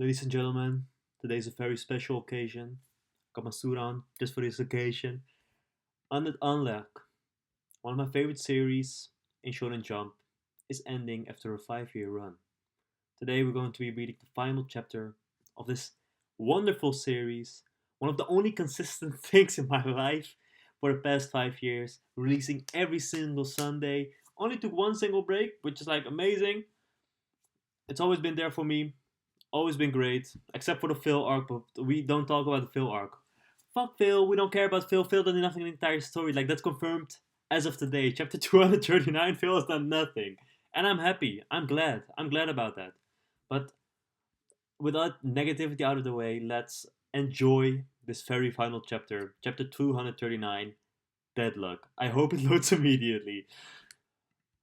Ladies and gentlemen, today's a very special occasion. Got my suit on just for this occasion. Unluck, one of my favorite series in Shonen Jump, is ending after a 5-year run. Today we're going to be reading the final chapter of this wonderful series, one of the only consistent things in my life for the past 5 years, releasing every single Sunday. Only took one single break, which is like amazing. It's always been there for me. Always been great, except for the Phil arc, but we don't talk about the Phil arc. Fuck Phil, we don't care about Phil. Phil done nothing in the entire story. Like, that's confirmed as of today. Chapter 239, Phil has done nothing. And I'm happy. I'm glad. I'm glad about that. But without negativity out of the way, let's enjoy this very final chapter. Chapter 239, Deadlock. I hope it loads immediately.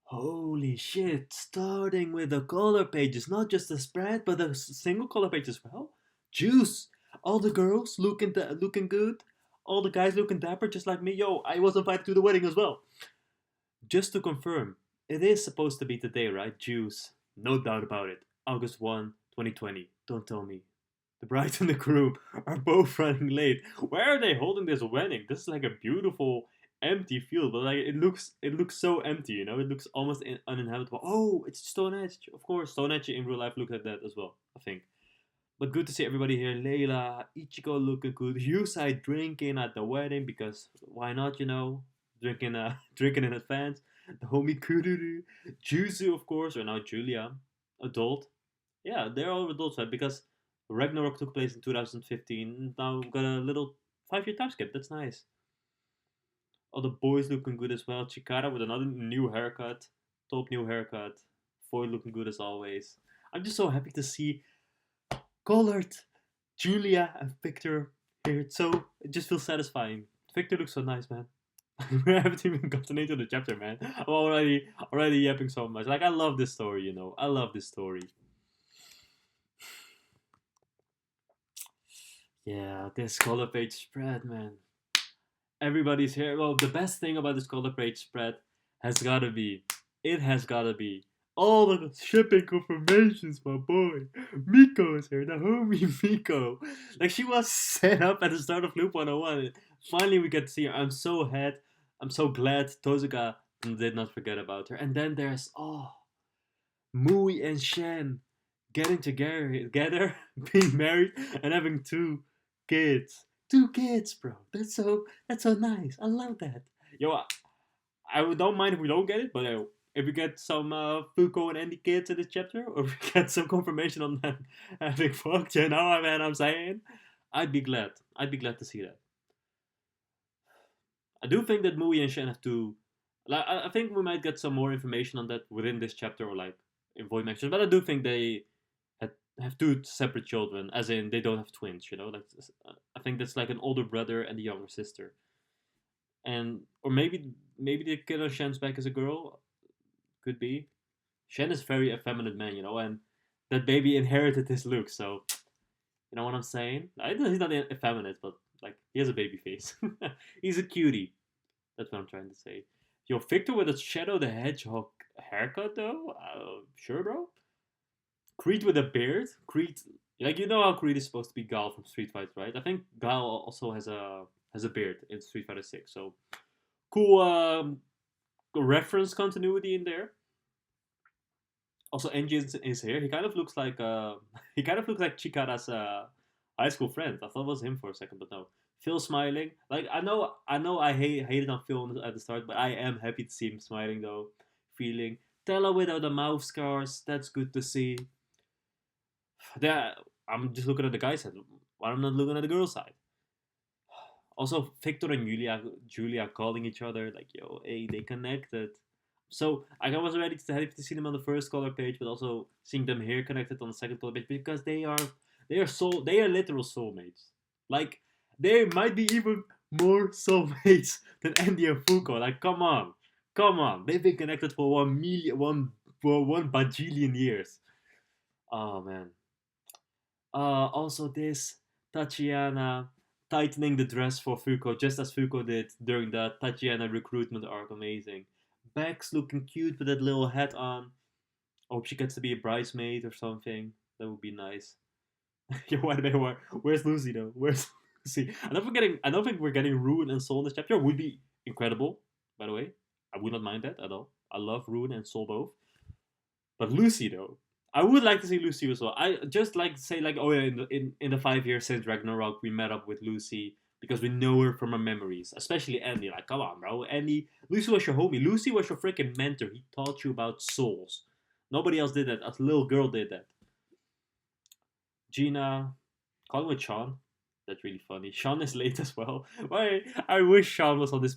Holy shit, starting with the color pages, not just the spread, but the single color page as well. Juice! All the girls looking good, all the guys looking dapper just like me. Yo, I was invited to the wedding as well. Just to confirm, it is supposed to be today, right? Juice. No doubt about it. August 1, 2020. Don't tell me. The bride and the groom are both running late. Where are they holding this wedding? This is like a beautiful empty field, but like it looks so empty, you know? It looks almost uninhabitable. Oh, it's Stone Edge. Of course, Stone Edge in real life looks like that as well, I think. But good to see everybody here. Layla, Ichigo looking good. Yusai drinking at the wedding because why not, you know? Drinking drinking in advance. The homie Kururu. Juzu, of course, or now Julia. Adult. Yeah, they're all adults, right? Because Ragnarok took place in 2015. Now we've got a little 5-year time skip. That's nice. All the boys looking good as well. Chikara with another new haircut. Top new haircut. Foy looking good as always. I'm just so happy to see Colored Julia and Victor here. It just feels satisfying. Victor looks so nice, man. We haven't even gotten into the chapter, man. I'm already yapping so much. Like, I love this story, you know. I love this story. Yeah, this color page spread, man. Everybody's here. Well, the best thing about this color page spread it has gotta be all the shipping confirmations, my boy. Miko is here, the homie Miko. Like, she was set up at the start of Loop 101. Finally, we get to see her. I'm so glad Tozuka did not forget about her. And then there's, Mui and Shen getting together, being married, and having two kids. Two kids, bro. That's so nice. I love that. Yo, I don't mind if we don't get it, but if we get some Fuuko and Andy kids in this chapter, or if we get some confirmation on them having fucked, you know what I'm saying? I'd be glad. I'd be glad to see that. I do think that Mui and Shen have to. Like, I think we might get some more information on that within this chapter or like in Void Masters, but I do think they have two separate children, as in they don't have twins. You know, like I think that's like an older brother and a younger sister, and or maybe the kid on Shen's back as a girl. Could be. Shen is very effeminate man, you know, and that baby inherited his look. So you know what I'm saying? He's not effeminate, but like he has a baby face. He's a cutie. That's what I'm trying to say. Yo, Victor with a Shadow the Hedgehog haircut though? Sure, bro. Creed with a beard? Creed, like, you know how Creed is supposed to be Gal from Street Fighter, right? I think Gal also has a beard in Street Fighter 6. So cool reference continuity in there. Also, Enji is here. He kind of looks like he kind of looks like Chikara's high school friend. I thought it was him for a second, but no. Phil smiling. Like, I know I hated on Phil at the start, but I am happy to see him smiling though. Feeling Tella without the mouth scars. That's good to see. Yeah, I'm just looking at the guy's side. Why I'm not looking at the girl's side? Also, Victor and Julia calling each other like, "Yo, hey, they connected." So I was ready to see them on the first color page, but also seeing them here connected on the second color page because they are literal soulmates. Like, they might be even more soulmates than Andy and Fuuko. Like, come on, they've been connected for 1 bajillion years. Oh man. Also, this Tatiana tightening the dress for Fuuko, just as Fuuko did during the Tatiana recruitment arc. Amazing. Bex looking cute with that little hat on. I hope she gets to be a bridesmaid or something. That would be nice. Yo, why did where's Lucy though? Where's Lucy? I don't think we're getting Ruin and Soul in this chapter. Would be incredible, by the way. I would not mind that at all. I love Ruin and Soul both. But Lucy though, I would like to see Lucy as well. I just like to say like, oh yeah, in the 5 years since Ragnarok, we met up with Lucy because we know her from our memories, especially Andy. Like, come on, bro, Andy. Lucy was your homie. Lucy was your freaking mentor. He taught you about souls. Nobody else did that. A little girl did that. Gina, calling with Sean. That's really funny. Sean is late as well. Why? I wish Sean was on this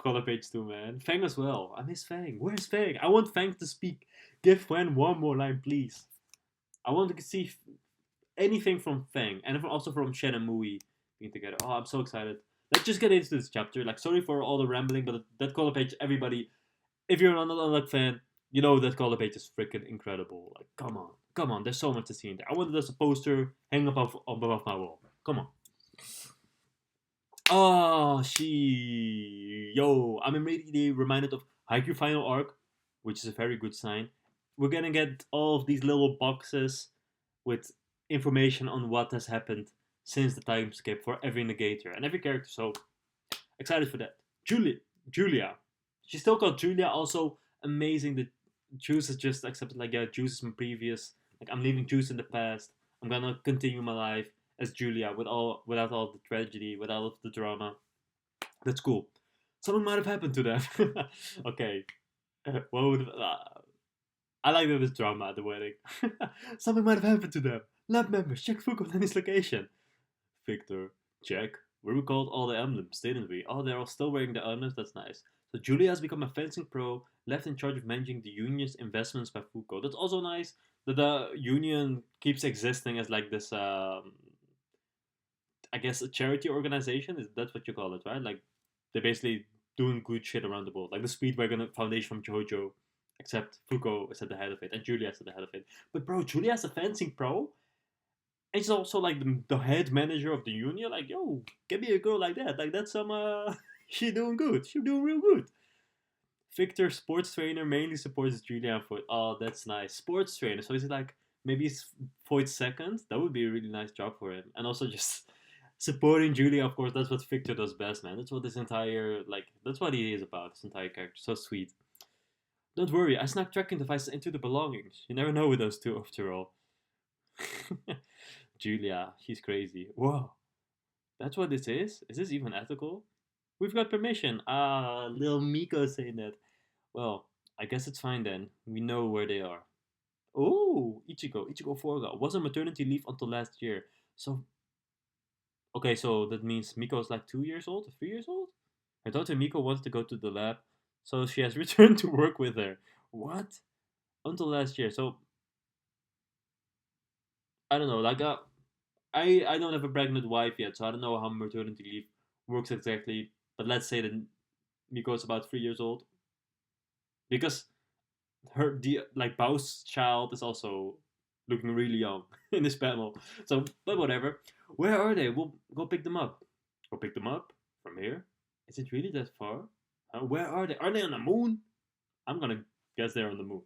color page too, man. Fang as well. I miss Fang. Where's Fang? I want Fang to speak. Give Fan one more line, please. I want to see anything from Fang and also from Shen and Mui being together. Oh, I'm so excited. Let's just get into this chapter. Like, sorry for all the rambling, but that color page, everybody, if you're an Unluck fan, you know that color page is freaking incredible. Like, come on. There's so much to see in there. I wanted as a poster hang up above my wall. Come on. Oh, I'm immediately reminded of Haikyuu Final Arc, which is a very good sign. We're gonna get all of these little boxes with information on what has happened since the time skip for every negator and every character. So excited for that. Julia. She's still called Julia. Also amazing that Juice has just accepted like, yeah, Juice is my previous. Like, I'm leaving Juice in the past. I'm gonna continue my life as Julia without all the tragedy, without all of the drama. That's cool. Something might have happened to them. Okay. What would I like that there's drama at the wedding. Something might have happened to them. Lab members, check Fuuko and his location. Victor, check. We recalled all the emblems, didn't we? Oh, they're all still wearing the emblems? That's nice. So Julia has become a fencing pro, left in charge of managing the union's investments by Fuuko. That's also nice that the union keeps existing as like this, I guess, a charity organization. Is that's what you call it, right? Like, they're basically doing good shit around the world. Like the Speedwagon Foundation from JoJo, except Fuuko is at the head of it and Julia is at the head of it. But bro, Julia's a fencing pro, and she's also like the head manager of the union. Like, yo, give me a girl like that. Like, that's some she doing good. She doing real good. Victor, sports trainer, mainly supports Julia and Foyt. Oh, that's nice. Sports trainer. So is it like maybe it's Foyt's second? That would be a really nice job for him. And also just supporting Julia, of course. That's what Victor does best, man. That's what this entire that's what he is about. This entire character. So sweet. Don't worry, I snuck tracking devices into the belongings. You never know with those two, after all. Julia, she's crazy. Whoa, that's what this is? Is this even ethical? We've got permission. Ah, little Miko saying that. Well, I guess it's fine then. We know where they are. Oh, Ichigo forgot. Was on maternity leave until last year. So, okay, so that means Miko's like 2 years old, 3 years old? Her daughter Miko wanted to go to the lab, so she has returned to work with her. What? Until last year. So, I don't know. Like, I don't have a pregnant wife yet, so I don't know how maternity leave works exactly. But let's say that Miko is about 3 years old, because Bao's child is also looking really young in this panel. So, but whatever. Where are they? We'll go pick them up. Go pick them up from here. Is it really that far? Where are they? Are they on the moon? I'm gonna guess they're on the moon.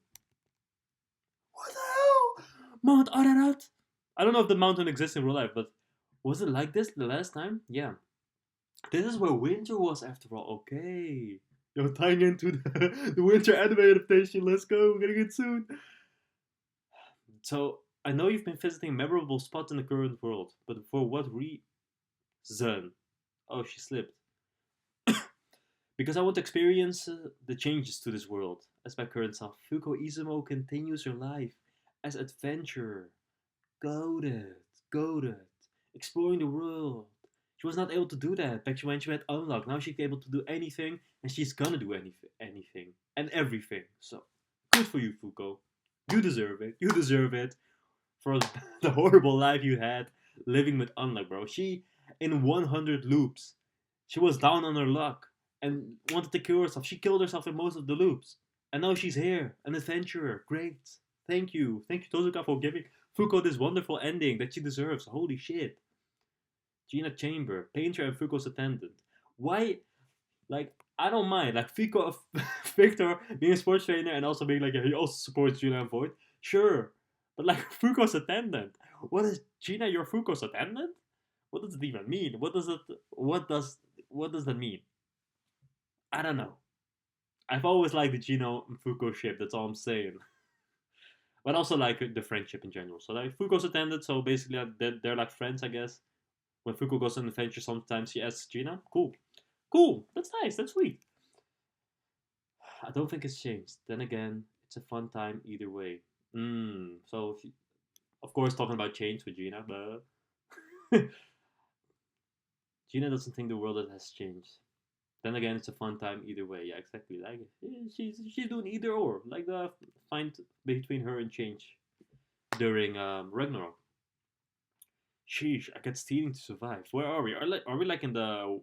What the hell? Mount Ararat? I don't know if the mountain exists in real life, but was it like this the last time? Yeah. This is where winter was after all. Okay. Yo, tying into the winter anime adaptation. Let's go. We're getting it soon. So, I know you've been visiting memorable spots in the current world, but for what reason? Oh, she slipped. Because I want to experience the changes to this world. As my current self, Fuuko Izumo continues her life as adventurer. Goaded, goaded, exploring the world. She was not able to do that back when she had Unluck. Now she's able to do anything, and she's gonna do anything and everything. So, good for you, Fuuko. You deserve it. You deserve it for the horrible life you had living with Unluck, bro. She, in 100 loops, she was down on her luck and wanted to kill herself. She killed herself in most of the loops. And now she's here, an adventurer. Great. Thank you. Thank you, Tozuka, for giving Fuuko this wonderful ending that she deserves. Holy shit. Gina Chamber, painter and Fuuko's attendant. Why? Like, I don't mind. Like, Victor being a sports trainer and also being like, yeah, he also supports Julia and Void. Sure. But like Fuuko's attendant. What is Gina your Fuuko's attendant? What does it even mean? What does that mean? I don't know. I've always liked the Gino and Fuuko ship, that's all I'm saying. But also like the friendship in general. So like Fuuko's attendant, so basically they're like friends, I guess. When Fuuko goes on an adventure, sometimes he asks Gina. Cool. Cool. That's nice. That's sweet. I don't think it's changed. Then again, it's a fun time either way. So, of course, talking about change with Gina, but Gina doesn't think the world has changed. Then again, it's a fun time either way. Yeah, exactly. Like she's doing either or. Like the find between her and change during Ragnarok. Sheesh, I get stealing to survive. Where are we? Are we like in the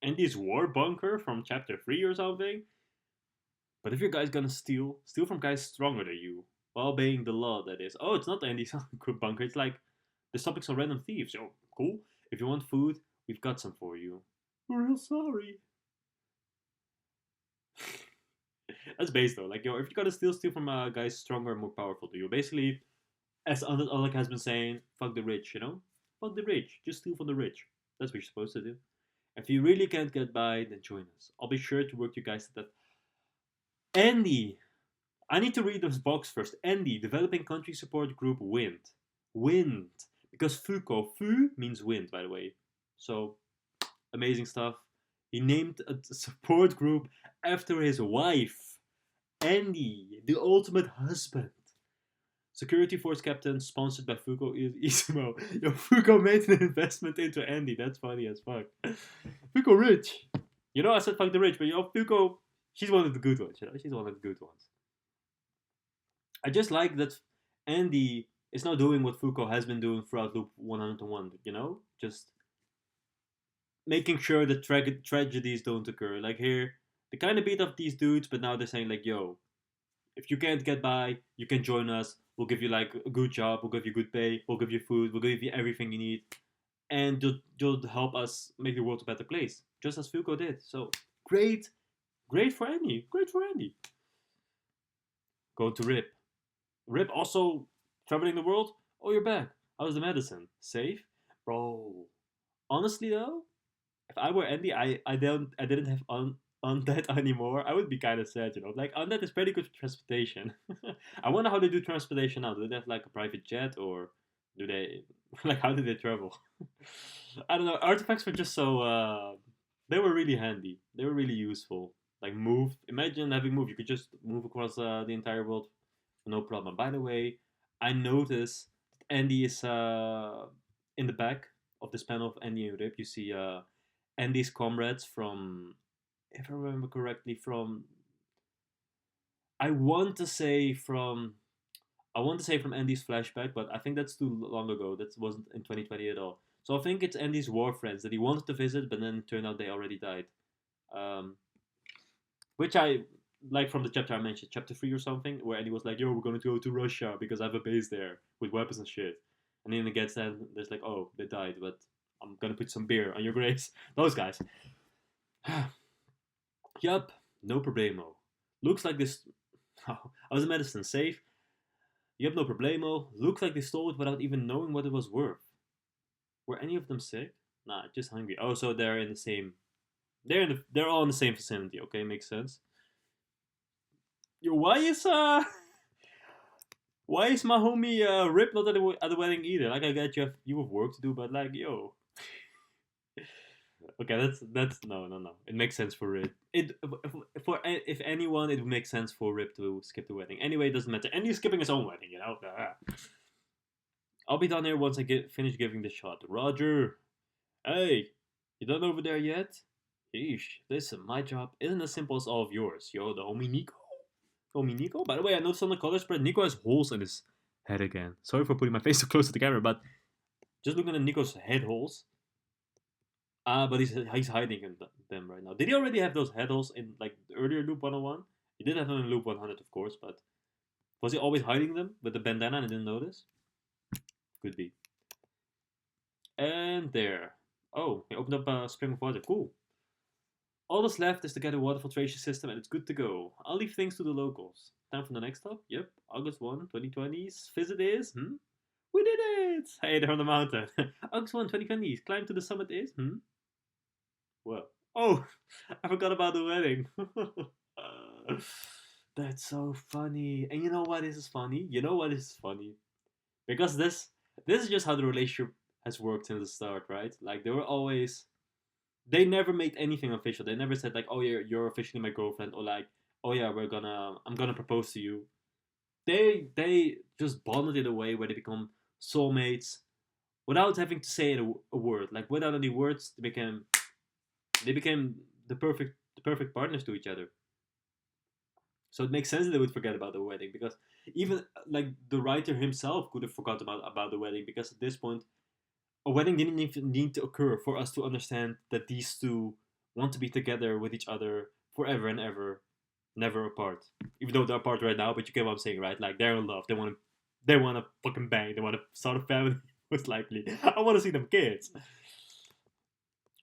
Andy's war bunker from chapter 3 or something? But if your guy's gonna steal from guys stronger than you, while obeying the law, that is. Oh, it's not Andy's bunker. It's like the stopping some random thieves. Oh, cool. If you want food, we've got some for you. We're real sorry. That's base though. Like, yo, if you gotta steal from guys stronger and more powerful than you, basically, as Unluck has been saying, fuck the rich, you know? Fuck the rich. Just steal from the rich. That's what you're supposed to do. If you really can't get by, then join us. I'll be sure to work you guys to that. Andy! I need to read this box first. Andy, developing country support group Wind. Wind. Because Fuuko, Fu means wind, by the way. So, amazing stuff. He named a support group after his wife, Andy, the ultimate husband. Security Force Captain, sponsored by Fuuko Isimo. Yo, Fuuko made an investment into Andy. That's funny as fuck. Fuuko rich. You know, I said fuck the rich, but yo, Fuuko, she's one of the good ones. You know, she's one of the good ones. I just like that Andy is now doing what Fuuko has been doing throughout Loop 101. You know, just making sure that tragedies don't occur. Like here, they kind of beat up these dudes, but now they're saying like, yo, if you can't get by, you can join us. We'll give you like a good job. We'll give you good pay. We'll give you food. We'll give you everything you need, and you'll help us make the world a better place, just as Fuuko did. So great, great for Andy. Great for Andy. Going to Rip. Rip also traveling the world. Oh, you're back. How's the medicine? Safe, bro. Honestly though, if I were Andy, I didn't have Undead anymore. I would be kind of sad, you know. Like Undead is pretty good for transportation. I wonder how they do transportation now. Do they have like a private jet, or do they like how do they travel? I don't know. Artifacts were just so they were really handy. They were really useful. Like move. Imagine having move. You could just move across the entire world, no problem. By the way, I noticed Andy is in the back of this panel of Andy and Rip. You see Andy's comrades from, if I remember correctly, from I want to say from Andy's flashback, but I think that's too long ago. That wasn't in 2020 at all. So I think it's Andy's war friends that he wanted to visit, but then it turned out they already died. Um, which I like from the chapter I mentioned, chapter 3 or something, where Andy was like, "Yo, we're gonna go to Russia because I have a base there with weapons and shit." And then it gets that there's like, "Oh, they died, but I'm gonna put some beer on your graves." Those guys. Yup, no problemo. Looks like this. How's the medicine safe? Yup, no problemo. Looks like they stole it without even knowing what it was worth. Were any of them sick? Nah, just hungry. Oh, so they're in the same. They're all in the same vicinity. Okay, makes sense. Yo, why is my homie Rip not at the wedding either? Like I get you have work to do, but like yo, okay, that's no. It makes sense for Rip. For if anyone, it would make sense for Rip to skip the wedding. Anyway, it doesn't matter. And he's skipping his own wedding, you know. I'll be down here once I finish giving the shot. Roger. Hey, you done over there yet? Yeesh. Listen, my job isn't as simple as all of yours. Yo, the homie Nico. Homie Nico. By the way, I noticed on the color spread, Nico has holes in his head again. Sorry for putting my face so close to the camera, but just looking at Nico's head holes. But he's hiding them right now. Did he already have those head holes in like the earlier Loop 101? He did have them in Loop 100, of course, but was he always hiding them with the bandana and I didn't notice? Could be. And there. Oh, he opened up a spring of water. Cool. All that's left is to get a water filtration system and it's good to go. I'll leave things to the locals. Time for the next stop? Yep, August 1, 2020's visit is, We did it! Hey, they're on the mountain. August 1, 2020's climb to the summit is, Well. Oh, I forgot about the wedding. That's so funny. And you know what is funny? You know what is funny? Because this is just how the relationship has worked since the start, right? Like they were always they never made anything official. They never said like, "Oh, you're officially my girlfriend," or like, "Oh yeah, I'm gonna propose to you." They just bonded in a way where they become soulmates without having to say a word. Like without any words, they became the perfect partners to each other. So it makes sense that they would forget about the wedding because even like the writer himself could have forgotten about the wedding because at this point a wedding didn't even need to occur for us to understand that these two want to be together with each other forever and ever, never apart. Even though they're apart right now, but you get what I'm saying, right? Like they're in love. They want to fucking bang. They want to start a family. Most likely, I want to see them kids.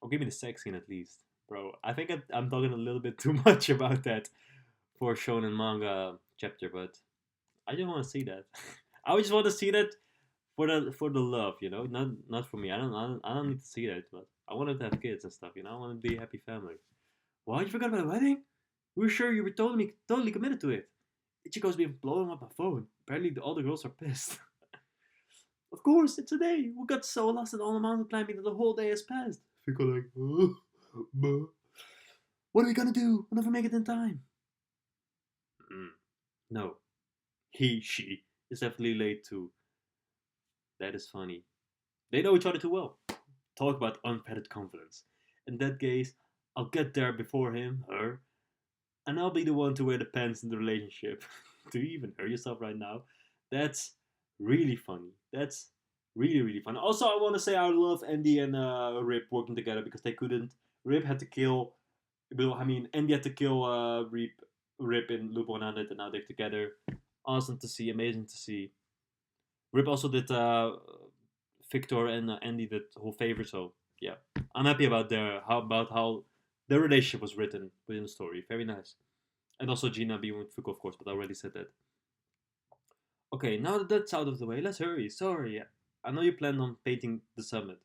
Or give me the sex scene at least, bro. I think I'm talking a little bit too much about that for shonen manga chapter, but I just want to see that. I just want to see that for the love, not for me. I don't need to see that, but I wanted to have kids and stuff. I want to be a happy family. Why you forgot about the wedding? We were sure you were totally committed to it. Ichigo's been blowing up my phone. Apparently, all the girls are pissed. Of course, it's a day. We got so lost in all the mountain climbing that the whole day has passed. Fuuko like, what are we gonna do? We'll never make it in time. No, she is definitely late too. That is funny. They know each other too well. Talk about unfettered confidence. In that case, I'll get there before him, her, and I'll be the one to wear the pants in the relationship. Do you even hear yourself right now? That's really funny. That's really, really funny. Also, I want to say I love Andy and Rip working together because they couldn't. Rip had to kill. Andy had to kill Rip in Loop 100, and now they're together. Awesome to see, amazing to see. Rip also did Victor and Andy did whole favor, so yeah, I'm happy about how the relationship was written within the story. Very nice, and also Gina being with Fuuko, of course, but I already said that. Okay, now that that's out of the way, let's hurry. Sorry, I know you planned on painting the summit.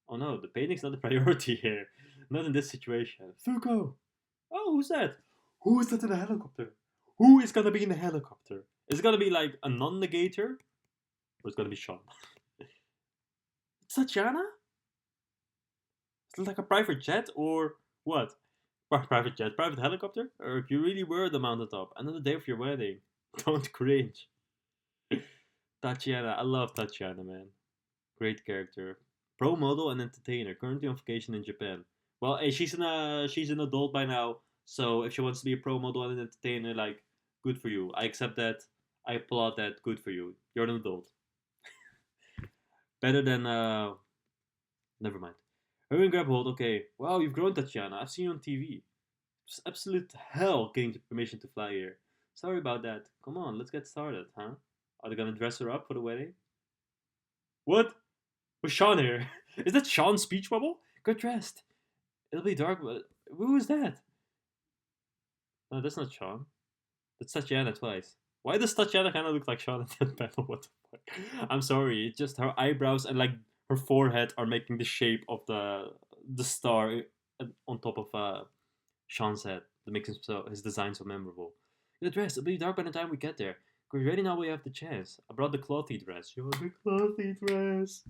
Oh no, the painting's not the priority here. Not in this situation. Fuuko! Oh, who's that? Who is that in the helicopter? Who is gonna be in the helicopter? Is it gonna be like a non-negator? Or it's gonna be Sean? Tatiana? Is it like a private jet or what? Private jet, private helicopter? Or if you really were the mountaintop, another day of your wedding. Don't cringe. Tatiana, I love Tatiana, man. Great character. Pro model and entertainer, currently on vacation in Japan. Well, hey, she's an adult by now, so if she wants to be a pro model and an entertainer, like, good for you. I accept that. I applaud that. Good for you. You're an adult. Better than never mind. Hurry and grab hold. Okay. Wow, you've grown, Tatiana. I've seen you on TV. It's absolute hell getting the permission to fly here. Sorry about that. Come on, let's get started, huh? Are they gonna dress her up for the wedding? What? Was Sean here? Is that Sean's speech bubble? Get dressed. It'll be dark, but who is that? No, that's not Sean. That's Tatiana twice. Why does Tatiana kind of look like Sean in that panel? What the fuck? I'm sorry. It's just her eyebrows and like her forehead are making the shape of the star on top of Sean's head. That makes his design so memorable. The dress. It'll be dark by the time we get there. Get ready now. We have the chance. I brought the clothy dress. You want the clothy dress?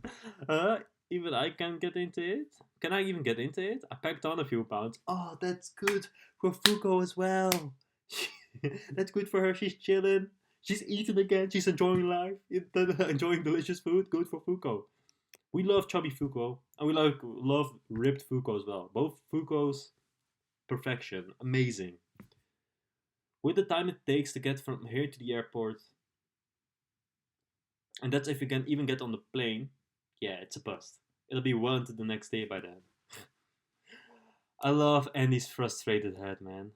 Even I can get into it. Can I even get into it? I packed on a few pounds. Oh, that's good for Fuuko as well. That's good for her. She's chilling. She's eating again. She's enjoying life. Enjoying delicious food. Good for Fuuko. We love chubby Fuuko, and we love ripped Fuuko as well. Both Fuukos, perfection, amazing. With the time it takes to get from here to the airport, and that's if you can even get on the plane, yeah, it's a bust. It'll be well into the next day by then. I love Andy's frustrated head, man.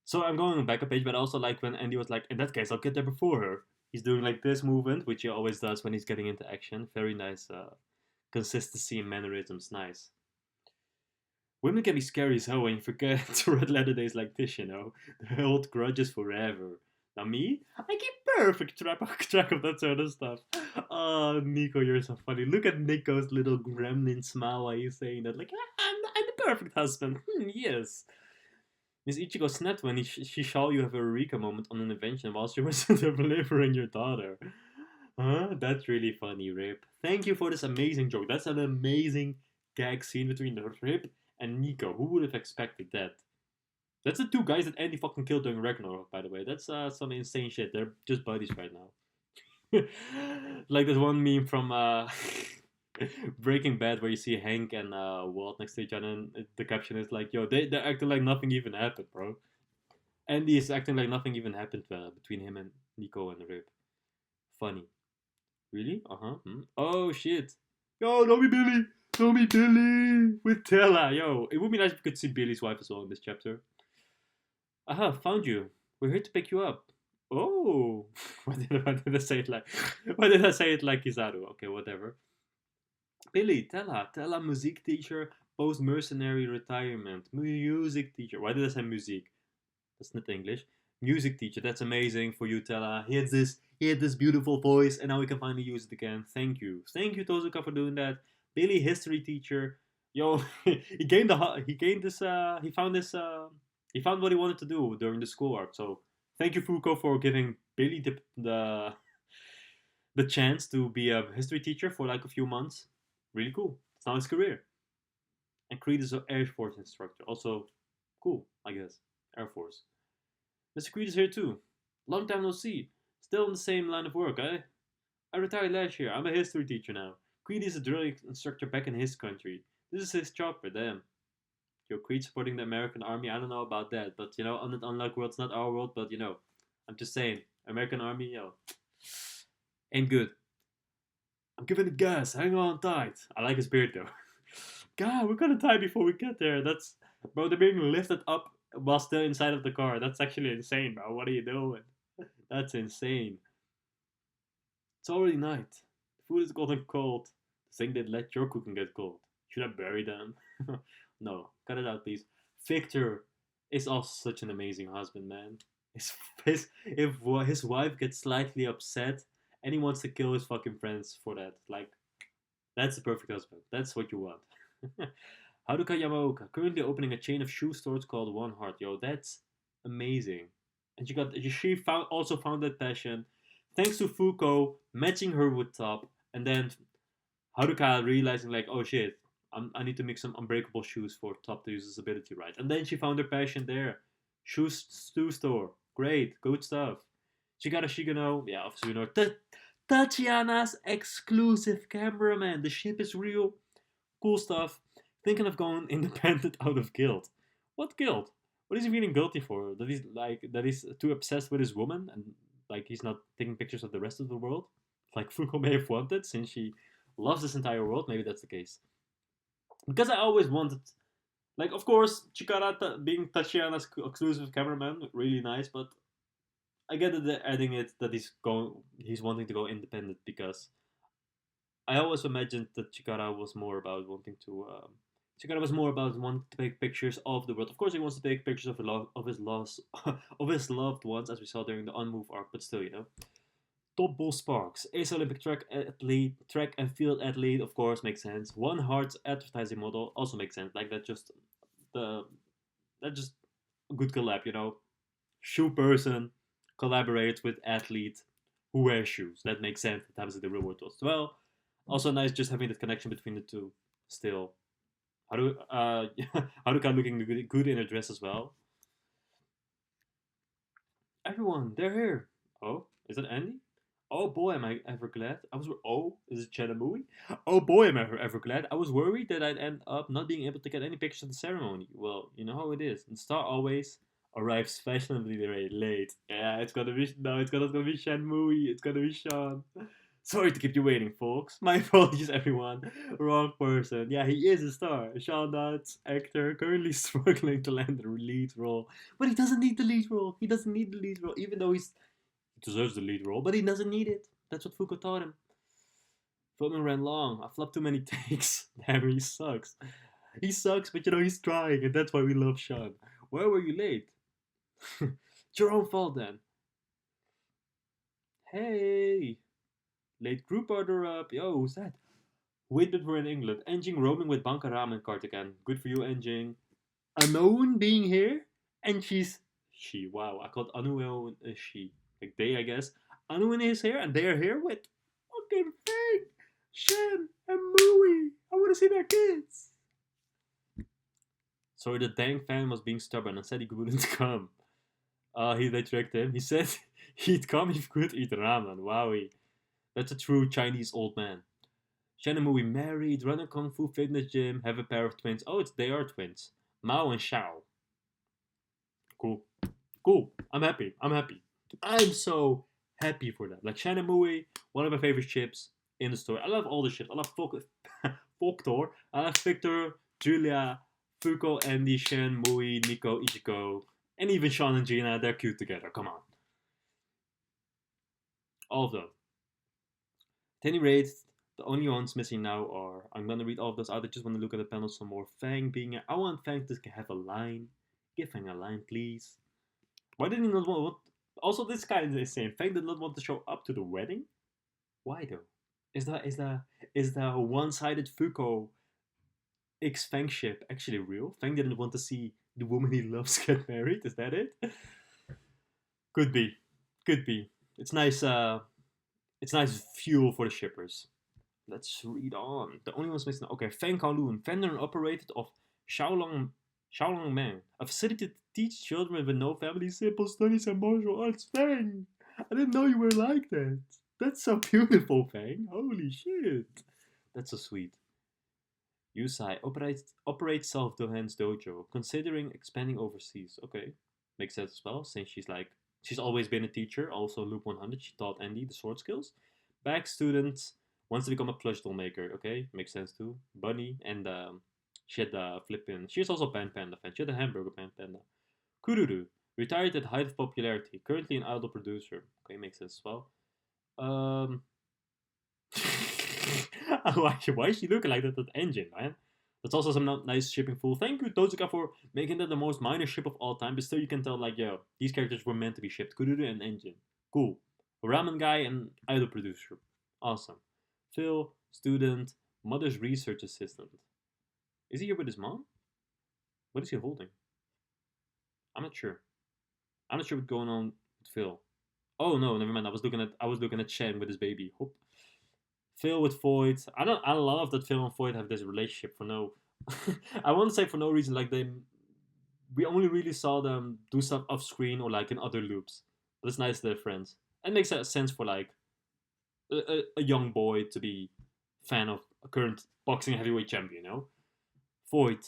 So I'm going back a page, but I also like when Andy was like, in that case, I'll get there before her. He's doing like this movement, which he always does when he's getting into action. Very nice consistency and mannerisms, nice. Women can be scary as hell when you forget to red letter days like this, you know. They hold grudges forever. Now me, I keep perfect track of that sort of stuff. Oh, Nico, you're so funny. Look at Nico's little gremlin smile while he's saying that. Like, I'm the perfect husband. Yes. Miss Ichigo snapped when she saw you have a Eureka moment on an invention while she was delivering your daughter. Huh? That's really funny, Rip. Thank you for this amazing joke. That's an amazing gag scene between Rip and Nico. Who would have expected that? That's the two guys that Andy fucking killed during Ragnarok, by the way. That's some insane shit. They're just buddies right now. Like this one meme from Breaking Bad where you see Hank and Walt next to each other, and the caption is like, "Yo, they're acting like nothing even happened, bro." Andy is acting like nothing even happened between him and Nico and Rip. Funny. Really? Uh huh. Hmm? Oh shit. Yo, don't be Billy. Don't be Billy with Tella. Yo, it would be nice if we could see Billy's wife as well in this chapter. Aha, found you. We're here to pick you up. Oh, why did I say it like? Why did I say it like Kizaru? Okay, whatever. Billy, Tella, music teacher, post mercenary retirement, music teacher. Why did I say music? That's not English. Music teacher. That's amazing for you, Tella. He had this beautiful voice, and now we can finally use it again. Thank you, Tozuka, for doing that. Billy, history teacher. Yo, he gained this. He found what he wanted to do during the school arc. So thank you, Fuuko, for giving Billy the chance to be a history teacher for like a few months. Really cool. It's now his career. And Creed is an Air Force instructor. Also, cool, I guess. Air Force. Mr. Creed is here too. Long time no see. Still in the same line of work, eh? I retired last year. I'm a history teacher now. Creed is a drilling instructor back in his country. This is his job for them. Yo, Creed supporting the American army. I don't know about that, but you know, Unluck world's not our world, but you know, I'm just saying, American army, yo, ain't good. I'm giving it gas. Hang on tight. I like his beard though. God, we're gonna die before we get there. That's bro. They're being lifted up while still inside of the car. That's actually insane, bro. What are you doing? That's insane. It's already night. The food is golden cold. The thing that let your cooking get cold. Should I bury them? No, cut it out, please. Victor is also such an amazing husband, man. If his wife gets slightly upset and he wants to kill his fucking friends for that, like, that's the perfect husband. That's what you want. Haruka Yamaoka, currently opening a chain of shoe stores called One Heart. Yo, that's amazing. And she also found that passion thanks to Fuuko matching her with Top, and then Haruka realizing like, oh shit, I need to make some unbreakable shoes for Top to use his ability right. And then she found her passion there. Shoe store. Great, good stuff. She got a Shigano. Yeah, obviously you know. Tatiana's exclusive cameraman. The ship is real. Cool stuff. Thinking of going independent out of guilt. What guilt? What is he feeling guilty for? That he's too obsessed with his woman and like he's not taking pictures of the rest of the world? Like Fuko may have wanted since she loves this entire world. Maybe that's the case. Because I always wanted, like, of course, Chikara being Tatiana's exclusive cameraman, really nice. But I get that they're adding it that he's wanting to go independent because I always imagined that Chikara was more about wanting to. Chikara was more about wanting to take pictures of the world. Of course, he wants to take pictures of his loss of his loved ones, as we saw during the Unmove arc. But still, you know. Top Bull Sparks, Ace Olympic track athlete, track and field athlete, of course, makes sense. One Heart's advertising model also makes sense. Like the that's just a good collab, you know. Shoe person collaborates with athlete who wears shoes. That makes sense. That happens in the real world as well. Also nice just having that connection between the two. Still, Haruka looking good in her dress as well. Everyone, they're here. Oh, is that Andy? Oh boy, am I ever glad. Oh, is it Chanamui? Oh boy, am I ever glad. I was worried that I'd end up not being able to get any pictures of the ceremony. Well, you know how it is. The star always arrives fashionably late. Yeah, it's gonna be no, it's gonna be Shanmui. It's gonna be Sean. Sorry to keep you waiting, folks. My apologies, everyone. Wrong person. Yeah, he is a star. Sean Nuts, actor, currently struggling to land the lead role. But he doesn't need the lead role. He doesn't need the lead role, even though he deserves the lead role, but he doesn't need it. That's what Fuuko taught him. Filming ran long. I flopped too many takes. Damn, he sucks. He sucks, but he's trying, and that's why we love Sean. Where were you late? It's your own fault then. Hey, late group order up. Yo, who's that? Wait, but we're in England. Engine roaming with Banka Ramen cart again. Good for you, Engine. Unknown being here, and she's she. Wow, I called Unknown a she. Like they, I guess. Unknown is here, and they are here with fucking Fang, Shen, and Mui. I want to see their kids. Sorry, the dang fan was being stubborn and said he wouldn't come. They tricked him. He said he'd come if he could eat ramen. Wowie. That's a true Chinese old man. Shen and Mui married, run a kung fu fitness gym, have a pair of twins. Oh, they are twins. Mao and Xiao. Cool. Cool. I'm happy. I'm so happy for that. Like Shen and Mui, one of my favorite ships in the story. I love all the ships. I love Folktor. I love Victor, Julia, Fuuko, Andy, Shen, Mui, Nico, Ichiko, and even Sean and Gina. They're cute together. Come on. All of them. At any rate, the only ones missing now are. I'm gonna read all of those out. I just want to look at the panel some more. Fang being. I want Fang to have a line. Give Fang a line, please. Why did he not want? Also, this guy is insane. Fang did not want to show up to the wedding. Why though? Is the one-sided Fuuko X Fang ship actually real? Fang didn't want to see the woman he loves get married. Is that it? Could be. Could be. It's nice. It's nice fuel for the shippers. Let's read on. The only ones missing. Okay, Fang Kowloon, founder and operator of Shaolong Man, a facility to teach children with no family simple studies and martial arts. Fang, I didn't know you were like that. That's so beautiful, Fang. Holy shit. That's so sweet. Yusai operates self-defense dojo, considering expanding overseas. Okay, makes sense as well, since she's always been a teacher. Also, Loop 100, she taught Andy the sword skills. Back student wants to become a plush doll maker. Okay, makes sense too. Bunny and she had the flippin'. She's also Pan Panda fan. She had a hamburger Pan Panda. Kururu retired at height of popularity. Currently an idol producer. Okay, makes sense as well. Why is she looking like that? That engine, man. That's also some nice shipping fool. Thank you, Tozuka, for making that the most minor ship of all time. But still, you can tell, like, yo, these characters were meant to be shipped. Kururu and engine. Cool. A ramen guy and idol producer. Awesome. Phil, student, mother's research assistant. Is he here with his mom? What is he holding? I'm not sure. I'm not sure what's going on with Phil. Oh no, never mind. I was looking at Shen with his baby. Hope. Phil with Void. I love that Phil and Void have this relationship for no I want to say for no reason, like we only really saw them do stuff off screen or like in other loops. But it's nice they're friends. It makes sense for like a young boy to be fan of a current boxing heavyweight champion, you know? Void,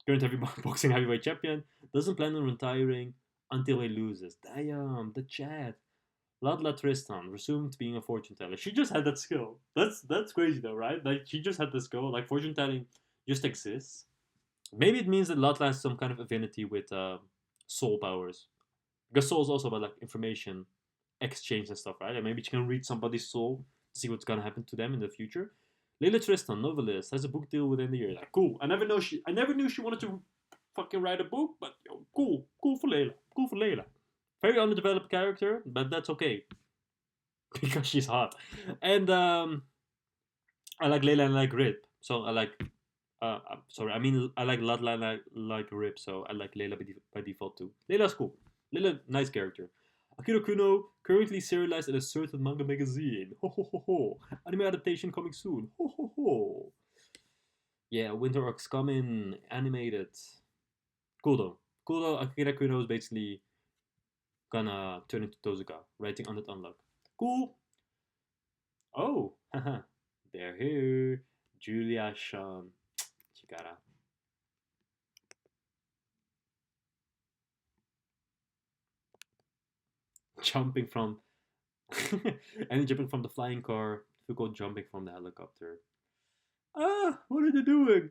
current boxing heavyweight champion, doesn't plan on retiring until he loses. Damn, the chat. Ladla Tristan resumed being a fortune teller. She just had that skill. That's crazy though, right? Like she just had the skill. Like fortune telling just exists. Maybe it means that Ladla has some kind of affinity with soul powers. Because soul is also about like information exchange and stuff, right? Like maybe she can read somebody's soul to see what's gonna happen to them in the future. Layla Tristan, novelist, has a book deal within the year. Like, cool. I never knew she wanted to fucking write a book, but yo, cool for Layla. Cool for Layla. Very underdeveloped character, but that's okay. Because she's hot. And I like Layla and I like Rip. So I like sorry, I mean I like Ladla and I like Rip, so I like Layla by default too. Layla's cool. Layla, nice character. Akira Kuno, currently serialized in a certain manga magazine. Ho ho ho ho. Anime adaptation coming soon. Ho ho ho. Yeah, Winter Arc's coming. Animated. Cool though. Cool though. Akira Kuno is basically gonna turn into Tozuka, writing on it Unluck. Cool. Oh, haha. They're here. Julia, Sean, Chikara. Jumping from and jumping from the flying car. Fuuko jumping from the helicopter. Ah, what are you doing?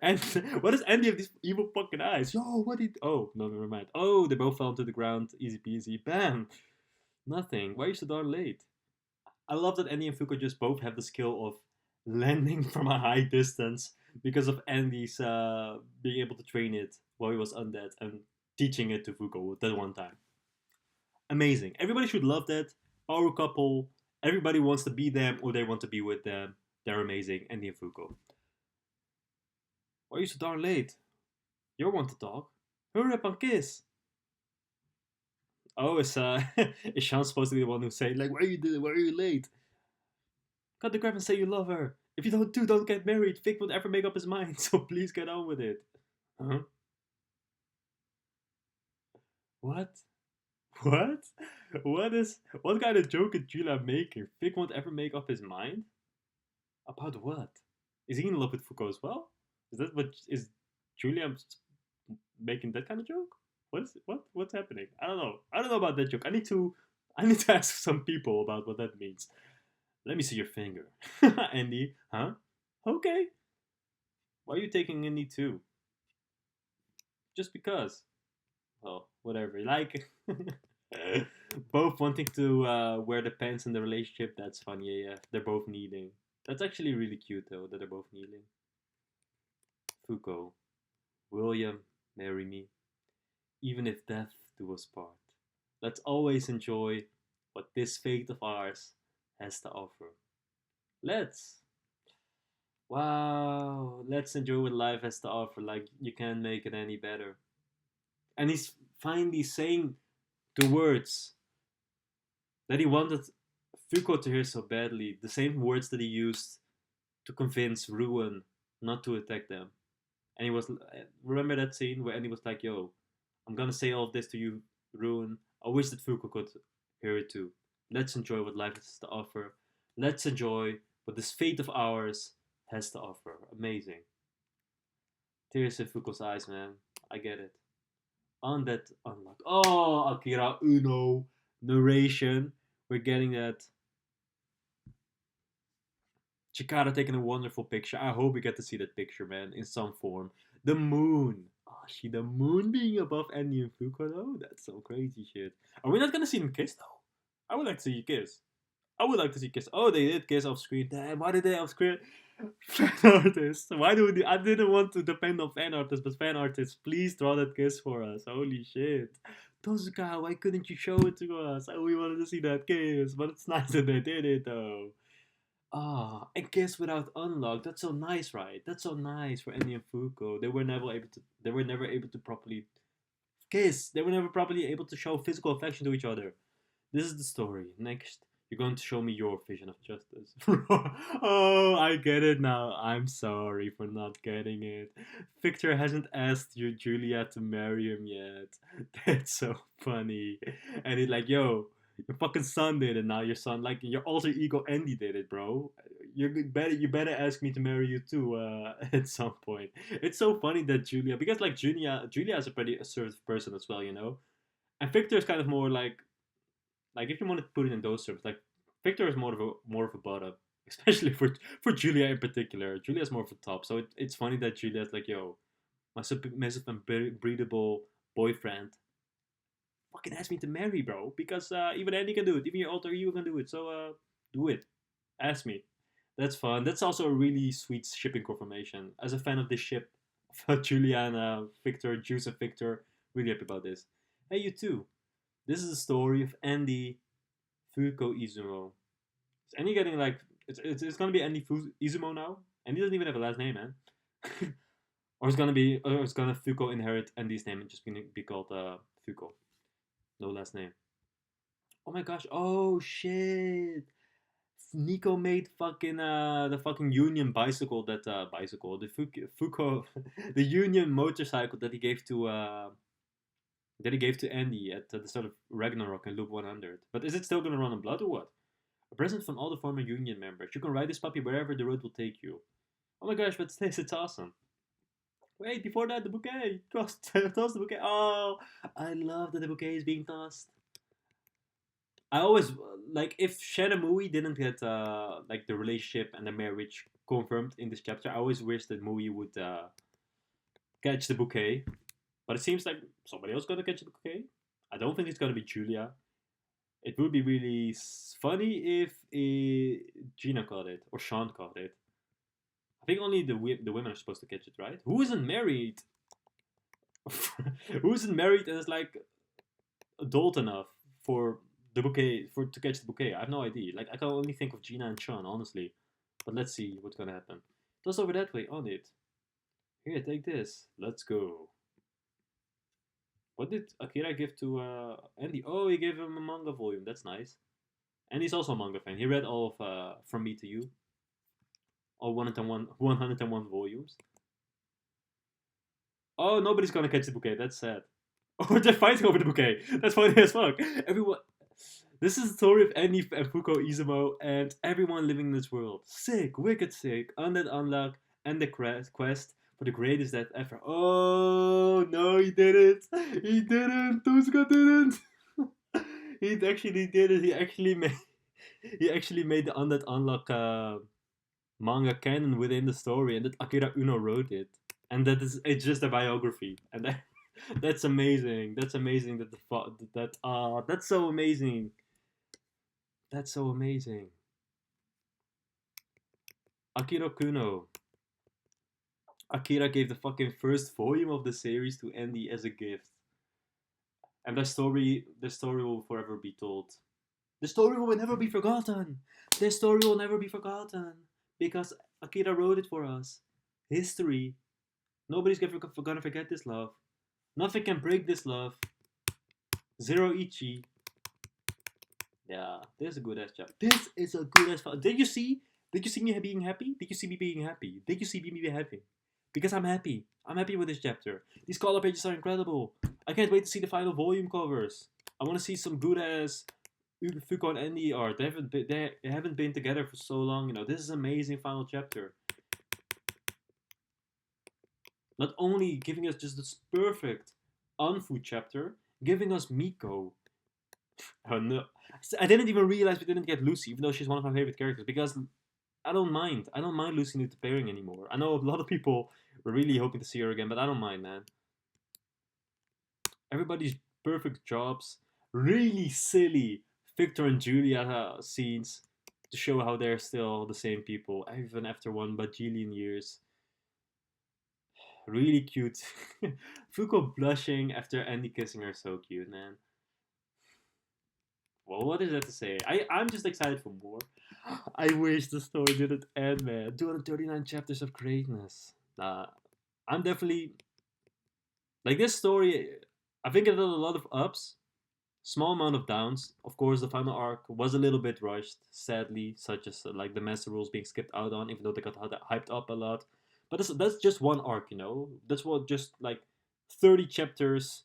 And what does Andy have these evil fucking eyes? Yo, what did? Oh, no, never mind. Oh, they both fell to the ground. Easy peasy. Bam. Nothing. Why are you so darn late? I love that Andy and Fuuko just both have the skill of landing from a high distance because of Andy's being able to train it while he was undead and teaching it to Fuuko that one time. Amazing. Everybody should love that. Power couple. Everybody wants to be them or they want to be with them. They're amazing. Andy and Fuuko. Why are you so darn late? You want to talk? Hurry up and kiss. Oh, is Sean supposed to be the one who say like, why are you late? Cut the crap and say you love her. If you don't get married. Vic won't ever make up his mind. So please get on with it. Huh? What? What? What kind of joke is Julia making? Vic won't ever make up his mind? About what? Is he in love with Foucault as well? Is that what is Julia making that kind of joke? What's happening? I don't know. I don't know about that joke. I need to ask some people about what that means. Let me see your finger. Andy, huh? Okay. Why are you taking Andy too? Just because. Well, whatever. Like both wanting to wear the pants in the relationship, that's funny. Yeah. They're both kneeling. That's actually really cute though, that they're both kneeling. Fuuko, William, marry me, even if death do us part. Let's always enjoy what this fate of ours has to offer. Let's. Wow, let's enjoy what life has to offer. Like, you can't make it any better. And he's finally saying the words that he wanted Fuuko to hear so badly. The same words that he used to convince Ruin not to attack them. And he was, remember that scene where Andy was like, yo, I'm gonna say all of this to you, Ruin. I wish that Fuuko could hear it too. Let's enjoy what life has to offer. Let's enjoy what this fate of ours has to offer. Amazing. Tears in Fuuko's eyes, man. I get it. Undead, Unluck. Oh, Akira Uno narration. We're getting that. Chikara taking a wonderful picture. I hope we get to see that picture, man, in some form. The moon. Oh, see the moon being above Andy and Fuuko, though? That's some crazy shit. Are we not gonna see them kiss, though? I would like to see you kiss. I would like to see kiss. Oh, they did kiss off screen. Damn, why did they off screen? Fan artists. Why do we? I didn't want to depend on fan artists, but fan artists, please draw that kiss for us. Holy shit. Tozuka, why couldn't you show it to us? Oh, we wanted to see that kiss, but it's nice that they did it though. Ah, a kiss without unlock. That's so nice, right? That's so nice for Annie and Fuuko. They were never able to. They were never able to properly kiss. They were never properly able to show physical affection to each other. This is the story. Next, you're going to show me your vision of justice. Oh, I get it now. I'm sorry for not getting it. Victor hasn't asked you, Julia, to marry him yet. That's so funny. And he's like, yo, your fucking son did it now. Your son, like your alter ego Andy did it, bro. You better ask me to marry you too at some point. It's so funny that Julia, because like Julia is a pretty assertive person as well, you know. And Victor is kind of more like if you want to put it in those terms, like Victor is more of a bottom, especially for Julia in particular. Julia's more of a top, so it's funny that Julia's like, yo, my submissive and breedable boyfriend fucking asked me to marry, bro, because even Andy can do it, even your alter ego can do it, so do it, ask me. That's fun. That's also a really sweet shipping confirmation. As a fan of this ship, of Julia and Victor, Juice and Victor, really happy about this. Hey, you too. This is the story of Andy Fuuko Izumo. Is Andy getting like it's gonna be Andy Izumo now? Andy doesn't even have a last name, man. Or it's gonna Fuuko inherit Andy's name and just be called Fuuko. No last name. Oh my gosh! Oh shit! Nico made fucking the fucking Union bicycle bicycle the Fuuko the Union motorcycle that he gave to Andy at the start of Ragnarok in Loop 100. But is it still gonna run on blood or what? A present from all the former Union members. You can ride this puppy wherever the road will take you. Oh my gosh, what's this? It's awesome. Wait, before that, the bouquet. Toss the bouquet. Oh, I love that the bouquet is being tossed. I always like if Shanamui didn't get like the relationship and the marriage confirmed in this chapter. I always wish that Mui would catch the bouquet, but it seems like somebody else gonna catch the bouquet. I don't think it's gonna be Julia. It would be really funny if Gina caught it or Sean caught it. I think only the women are supposed to catch it, right? Who isn't married? Who isn't married and is like adult enough for the bouquet for to catch the bouquet? I have no idea. Like I can only think of Gina and Sean, honestly. But let's see what's gonna happen. Toss over that way on it. Here, take this. Let's go. What did Akira give to Andy? Oh, he gave him a manga volume. That's nice. And he's also a manga fan. He read all of From Me to You, all 101 volumes. Oh, nobody's gonna catch the bouquet. That's sad. Oh, they're fighting over the bouquet. That's funny as fuck. Everyone. This is the story of Annie and Fuuko Izumo and everyone living in this world. Sick, wicked sick. Undead, Unluck, and the quest for the greatest death ever. Oh no, he didn't. He didn't. Tozuka didn't. He actually did it. He actually made the Undead Unluck manga canon within the story, and that Akira Uno wrote it, and that is it's just a biography, and that's amazing. That's amazing. That's so amazing. That's so amazing. Akira Kuno. Akira gave the fucking first volume of the series to Andy as a gift, and the story will forever be told. The story will never be forgotten. The story will never be forgotten because Akira wrote it for us. History. Nobody's gonna forget this love. Nothing can break this love. Zero Ichi. Yeah, this is a good ass job. This is a good ass. Did you see? Did you see me being happy? Did you see me being happy? Did you see me being happy? Because I'm happy. I'm happy with this chapter. These color pages are incredible. I can't wait to see the final volume covers. I want to see some good ass Fuuko and Andy art. They haven't been together for so long. You know, this is an amazing final chapter. Not only giving us just this perfect Anfu chapter, giving us Miko. Oh no. I didn't even realize we didn't get Lucy, even though she's one of my favorite characters, because I don't mind. I don't mind Lucy New pairing anymore. I know a lot of people were really hoping to see her again, but I don't mind, man. Everybody's perfect jobs. Really silly Victor and Julia scenes to show how they're still the same people, even after 1 bajillion years. Really cute. Fuuko blushing after Andy kissing her, so cute, man. Well, what is that to say? I'm just excited for more. I wish the story didn't end, man. 239 chapters of greatness. I'm definitely like this story. I think it had a lot of ups, small amount of downs. Of course, the final arc was a little bit rushed, sadly, such as like the master rules being skipped out on, even though they got hyped up a lot. But that's just one arc, you know. That's what just like 30 chapters,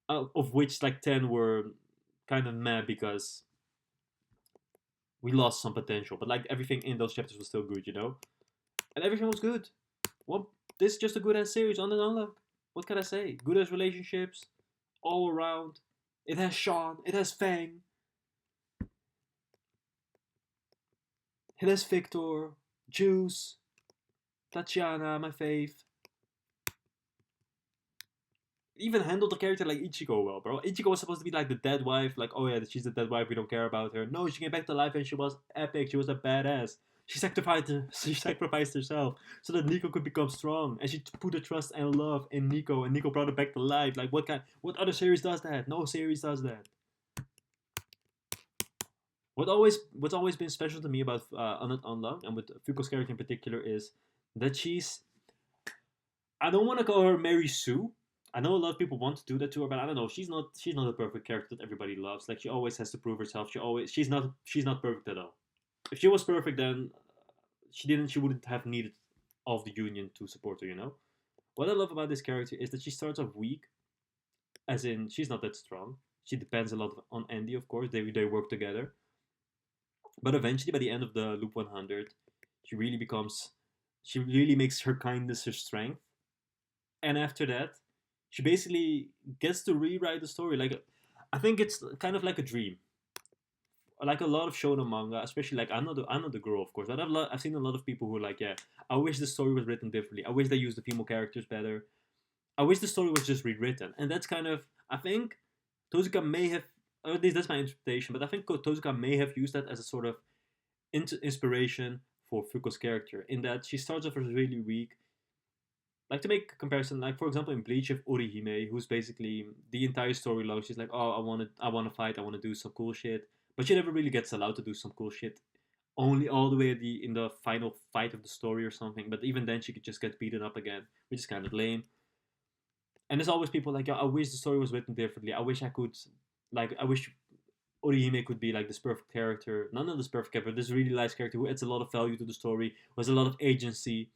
of which like 10 were kind of mad because we lost some potential. But like everything in those chapters was still good, you know. And everything was good. Well, this is just a good ass series on and on. What can I say? Good ass relationships, all around. It has Sean. It has Fang. It has Victor, Juice, Tatiana, my fave. Even handled the character like Ichigo well, bro. Ichigo was supposed to be like the dead wife, like, oh yeah, she's the dead wife, we don't care about her. No, she came back to life and she was epic, she was a badass. She sacrificed herself so that Nico could become strong, and she put her trust and love in Nico, and Nico brought her back to life. Like, what other series does that? No series does that. What's always been special to me about Unluck and with Fuuko's character in particular is that I don't want to call her Mary Sue. I know a lot of people want to do that to her, but I don't know. She's not a perfect character that everybody loves. Like she always has to prove herself. She's not perfect at all. If she was perfect, then she wouldn't have needed all of the union to support her. You know. What I love about this character is that she starts off weak, as in she's not that strong. She depends a lot on Andy, of course. They work together, but eventually, by the end of the loop 100, she really becomes. She really makes her kindness her strength, and after that, she basically gets to rewrite the story. Like, I think it's kind of like a dream. Like a lot of shonen manga, especially like I'm not the girl, of course, but I've seen a lot of people who are like, yeah, I wish the story was written differently. I wish they used the female characters better. I wish the story was just rewritten, and that's kind of I think Tozuka may have, or at least that's my interpretation, but I think Tozuka may have used that as a sort of inspiration for Fuuko's character, in that she starts off as really weak. Like, to make a comparison, like for example in Bleach of Orihime, who's basically the entire story long, she's like, oh, I wanna fight, I wanna do some cool shit. But she never really gets allowed to do some cool shit. Only all the way at the in the final fight of the story or something. But even then she could just get beaten up again, which is kind of lame. And there's always people like, yeah, I wish the story was written differently. I wish Orihime could be like this perfect character. None of this perfect character, this really nice character who adds a lot of value to the story, who has a lot of agency.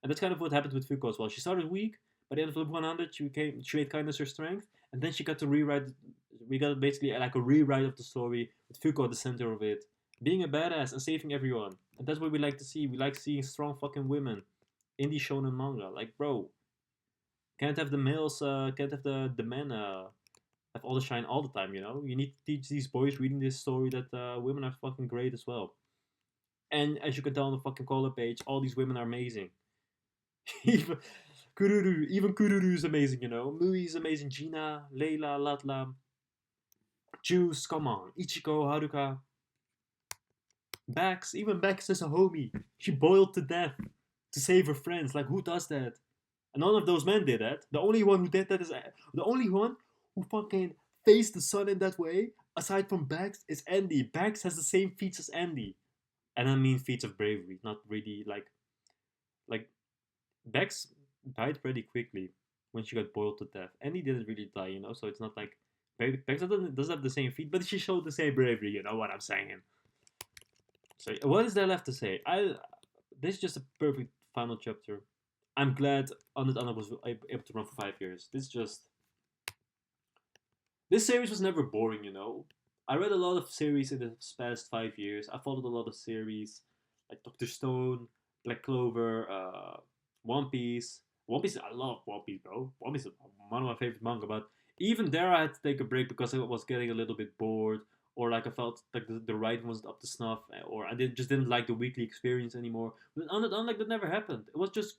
And that's kind of what happened with Fuuko as well. She started weak, by the end of Loop 100, she made kindness her strength, and then she got to rewrite. We got basically like a rewrite of the story with Fuuko at the center of it, being a badass and saving everyone. And that's what we like to see. We like seeing strong fucking women in the shonen manga. Like, bro, can't have the males, can't have the men have all the shine all the time. You know, you need to teach these boys reading this story that women are fucking great as well. And as you can tell on the fucking color page, all these women are amazing. even Kururu is amazing, you know. Mui is amazing. Gina, Layla, Latla, Juice, come on. Ichiko, Haruka, Bax. Even Bax is a homie. She boiled to death to save her friends. Like, who does that? And none of those men did that. The only one who did that is the only one who fucking faced the sun in that way, aside from Bax, is Andy. Bax has the same feats as Andy, and I mean feats of bravery, not really like Bex died pretty quickly when she got boiled to death. Annie didn't really die, you know, so it's not like Bex doesn't have the same feat, but she showed the same bravery, you know what I'm saying. So what is there left to say? This is just a perfect final chapter. I'm glad Undead Anna was able to run for 5 years. This series was never boring, you know. I read a lot of series in the past 5 years. I followed a lot of series like Doctor Stone, Black Clover, One Piece. One Piece, I love One Piece, bro. One Piece is one of my favorite manga, but even there I had to take a break because I was getting a little bit bored, or like I felt like the writing wasn't up to snuff, or just didn't like the weekly experience anymore. But unlike that never happened. It was just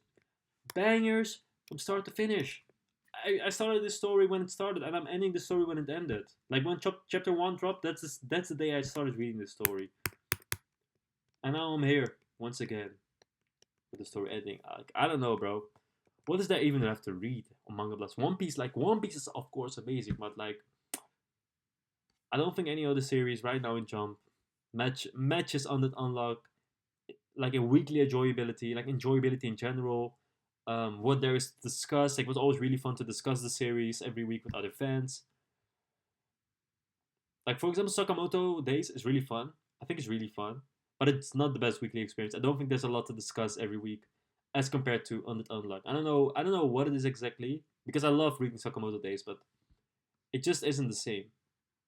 bangers from start to finish. I started this story when it started, and I'm ending the story when it ended. Like when chapter one dropped, that's the day I started reading the story, and now I'm here once again with the story ending. I don't know, bro. What does that even have to read on Manga Blast? One Piece, like One Piece is of course amazing, but like I don't think any other series right now in Jump matches on that Unlock like a weekly enjoyability, like enjoyability in general. What there is to discuss, like, it was always really fun to discuss the series every week with other fans. Like for example, Sakamoto Days is really fun. I think it's really fun, but it's not the best weekly experience. I don't think there's a lot to discuss every week as compared to Unlock. I don't know. I don't know what it is exactly because I love reading Sakamoto Days, but it just isn't the same.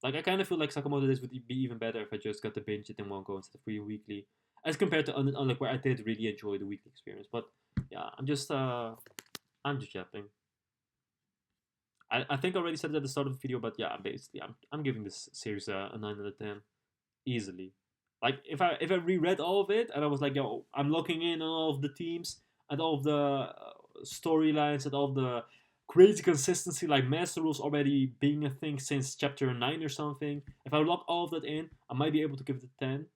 Like I kind of feel like Sakamoto Days would be even better if I just got to binge it in one go instead of reading weekly, as compared to Unlock where I did really enjoy the weekly experience. But yeah, I'm just yapping. I think I already said it at the start of the video, but yeah, basically, I'm giving this series a 9 out of 10 easily. Like if I reread all of it and I was like, yo, I'm locking in on all of the teams and all of the storylines and all of the crazy consistency, like Master Rules already being a thing since chapter 9 or something. If I lock all of that in, I might be able to give it a 10.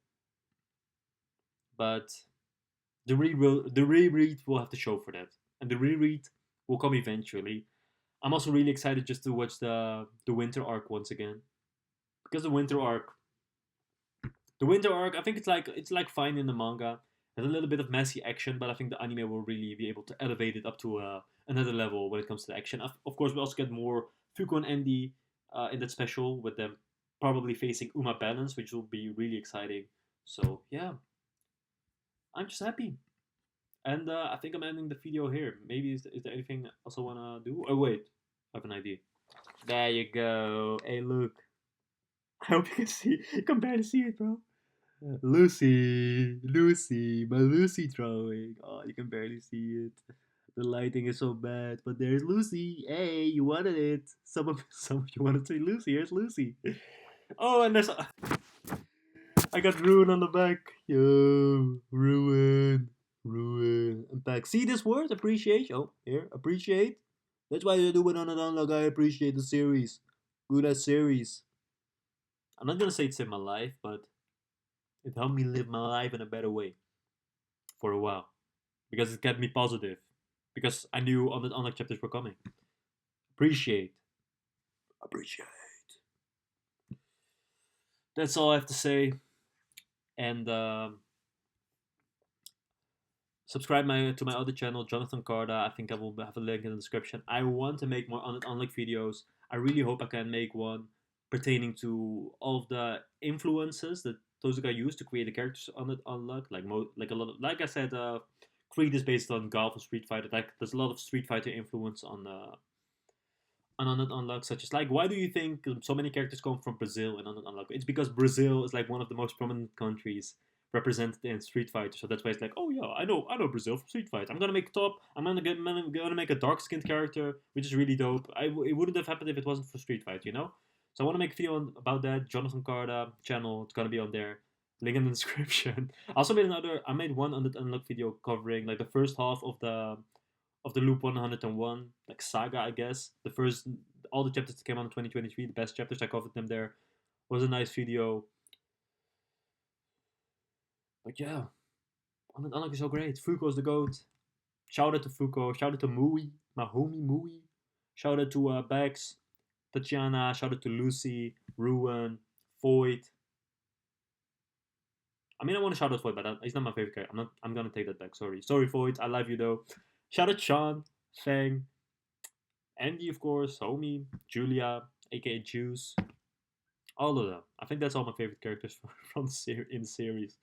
But the reread will have to show for that, and the reread will come eventually. I'm also really excited just to watch the winter arc once again, because the winter arc, I think it's like fine in the manga. There's a little bit of messy action, but I think the anime will really be able to elevate it up to another level when it comes to the action. Of course, we also get more Fuuko and Andy in that special with them probably facing Uma Balance, which will be really exciting. So yeah, I'm just happy. And I think I'm ending the video here. Maybe is there anything else I wanna do? Oh wait, I have an idea. There you go. Hey, look. I hope you can see. You can barely see it, bro. Lucy, my Lucy drawing. Oh, you can barely see it. The lighting is so bad, but there's Lucy. Hey, you wanted it. Some of you wanted to say Lucy. Here's Lucy. Oh, and I got ruin on the back. Yo, ruin, ruin. I'm back. See this word? Appreciate. Oh, here, appreciate. That's why I do it on a download. I appreciate the series. Good at series. I'm not gonna say it saved my life, but it helped me live my life in a better way. for a while because it kept me positive. Because I knew all the Unluck chapters were coming. Appreciate. Appreciate. That's all I have to say. And subscribe to my other channel, Jonathan Carda. I think I will have a link in the description. I want to make more Unluck videos. I really hope I can make one pertaining to all of the influences that Tozuka used to create the characters on it Unluck. Like a lot of, like I said, Creed is based on Golf and Street Fighter. Like there's a lot of Street Fighter influence on it Unluck, such as like why do you think so many characters come from Brazil and on it Unluck? It's because Brazil is like one of the most prominent countries represented in Street Fighter. So that's why it's like, oh yeah, I know Brazil from Street Fighter. I'm gonna make top. I'm gonna make a dark skinned character, which is really dope. It wouldn't have happened if it wasn't for Street Fighter, you know. So I want to make a video about that. Jonathan Carda channel. It's gonna be on there. Link in the description. I also made another. I made one on the Unlock video covering like the first half of the Loop 101 like saga. I guess the first all the chapters that came out in 2023, the best chapters. I covered them there. It was a nice video. But yeah, Unluck is so great. Fuuko is the goat. Shout out to Fuuko. Shout out to Mui, my homie Mui. Shout out to Bex, Tatiana. Shout out to Lucy, Ruin, Void. I mean, I want to shout out Void, but he's not my favorite character. I'm gonna take that back. Sorry, Void. I love you though. Shout out Sean, Fang, Andy, of course, homie, Julia, aka Juice. All of them. I think that's all my favorite characters from in the series.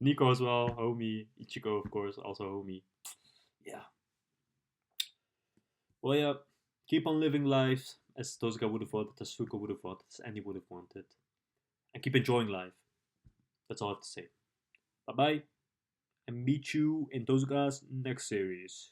Nico as well, homie. Ichigo, of course, also homie. Yeah. Well, yeah. Keep on living life as Tozuka would have wanted, as Fuuko would have wanted, as Andy would have wanted. And keep enjoying life. That's all I have to say. Bye bye. And meet you in Tozuka's next series.